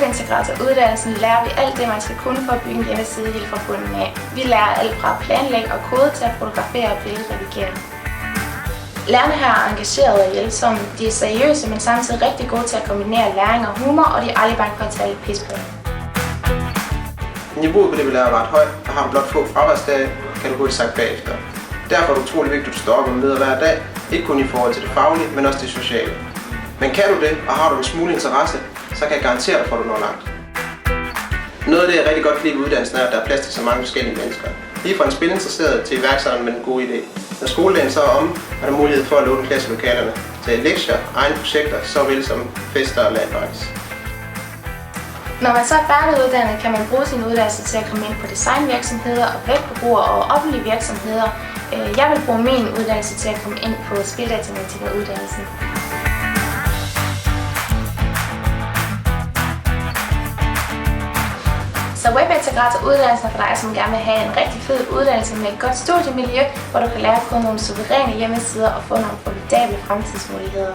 Webintegratoruddannelsen lærer vi alt det, man skal kunne for at bygge en hjemmeside helt fra bunden af. Vi lærer alt fra planlægge og kode til at fotografere og billedredigere. Lærerne her er engagerede og hjælpsomme. De er seriøse, men samtidig rigtig gode til at kombinere læring og humor, og de er aldrig bange for at tage lidt pis på. Niveauet på det, vi lærer, er ret højt, og har du blot få fraværsdage, kan du hurtigt sagt bagefter. Derfor er det utrolig vigtigt, at du står op og møder hver dag, ikke kun i forhold til det faglige, men også det sociale. Men kan du det, og har du en smule interesse, så kan jeg garantere dig for, at du når langt. Noget af det, jeg rigtig godt kan lide ved uddannelsen, er, at der er plads til så mange forskellige mennesker. Lige fra en spilinteresseret til iværksætteren med en god idé. Når skoledagen så er om, er der mulighed for at låne klasselokalerne til lektier, egne projekter, såvel som fester og landparties. Når man så er færdiguddannet, kan man bruge sin uddannelse til at komme ind på designvirksomheder og webbrugere og offentlige virksomheder. Jeg vil bruge min uddannelse til at komme ind på spildatamatiker-uddannelsen. Så Webintegratoruddannelsen er for dig, som gerne vil have en rigtig fed uddannelse med et godt studiemiljø, hvor du kan lære at få nogle suveræne hjemmesider og få nogle formidable fremtidsmuligheder.